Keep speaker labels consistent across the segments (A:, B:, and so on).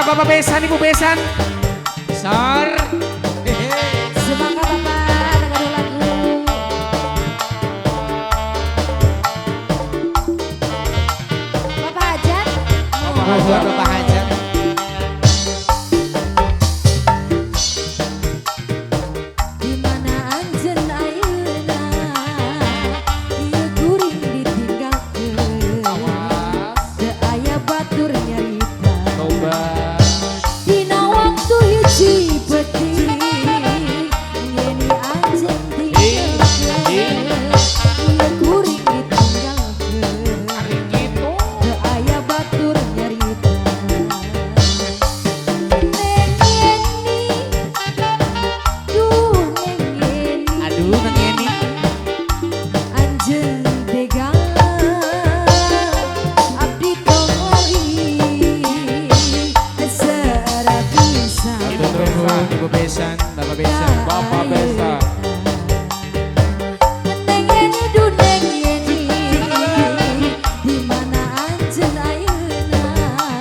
A: Bapak Besan, Ibu Besan. Sar.
B: Semangat Bapak, dengar lagu. Bapak Hajat.
A: Buat Bapak Hajat.
B: Di mana anjeun ayeuna, ieu kuring ditinggalkeun. Teu aya batur nyarita.
A: Tobat.
B: Dina waktu hiji peuting, ngeni anjeun tinggalkeun. Ieu kuring ditinggalkeun.
A: Hari gitu.
B: Teu aya batur nyarita. Neng Yeni, duh Neng Yeni,
A: Aduh, Neng Yeni.
B: anjeun tega abdi tong lali seara pisan.
A: Ibu Besan, Ibu Besan, Bapak Besan.
C: Bapak Besan.
B: Neng Yeni, duh Neng Yeni, di mana anjeun ayeuna?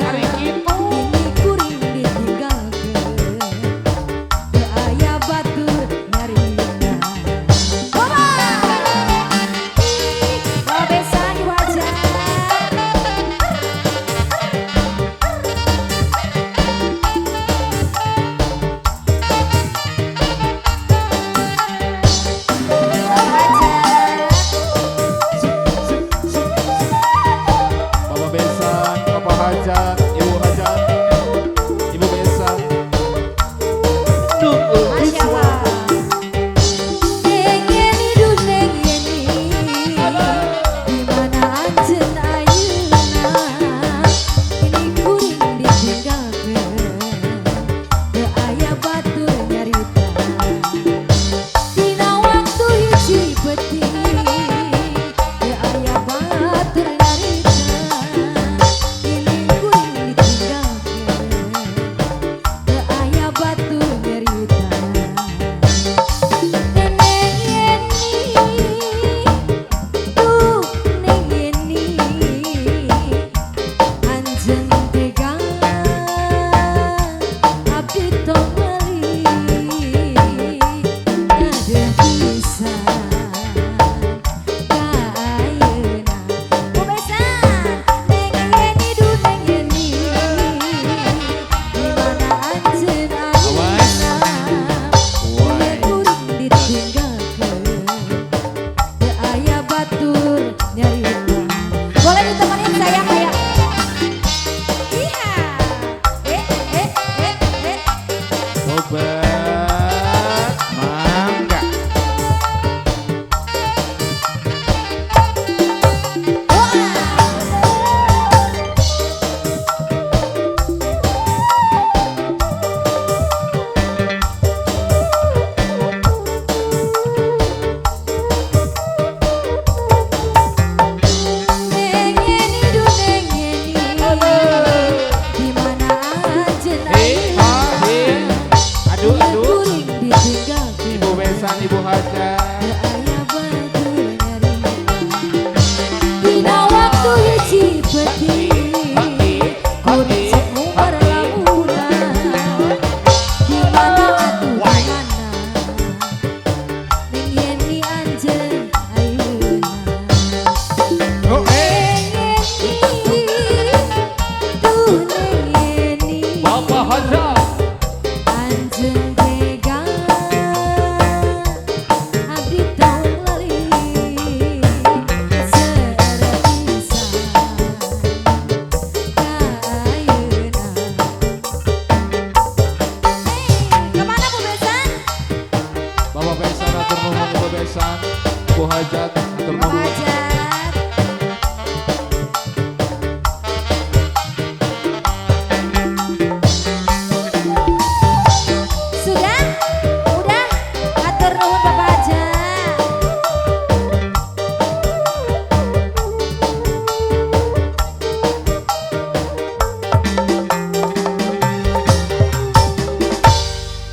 A: Hari gitu.
B: Ini kuring ditinggalkeun, teu aya batur nyarita. Bapak Besan, Ibu Hajat.
C: Bapak Besan, Bapak Hajat, Ibu Hajat, Ibu Besan.
B: Masya Allah. Neng Yeni, duh Neng Yeni, di mana anjeun ayeuna? Ini kuring ditinggalkeun, teu aya batur nyarita. Dina waktu hiji peuting, teu aya batur nyarita. Ini kuring ditinggalkeun, teu aya batur nyarita. Neng Yeni, duh Neng Yeni, anjeun tega abdi tong lali ngadeuh pisan ka ayeuna. Bu Besan, Neng Yeni, duh Neng Yeni, di mana anjeun ayeuna? Ieu kuring ditinggalkeun, teu aya batur nyarita. Boleh ditemenin saya kayak iya.
A: Tobat. Mangga.
B: Neng Yeni, duh Neng Yeni, di mana anjeun ayeuna?
A: Aduh,
B: Ieu
A: aduh.
B: kuring ditinggalkeun,
C: Ibu Besan, Ibu Hajat.
B: teu aya batur nyarita. Dina waktu hiji peuting, kuring sok ngumbar lamunan. Di mana atuh di mana? Neng Yeni anjeun ayeuna.
A: Oh,
B: Neng Yeni, duh Neng Yeni,
C: Bapak Hajat.
B: anjeun tega abdi tong lali seara pisan ka ayeuna. Kemana Bu Besan?
C: Bapak Besan, atur nuhun Ibu Besan. Ibu Hajat, atur
B: Bapak
C: nuhun.
B: Hajat.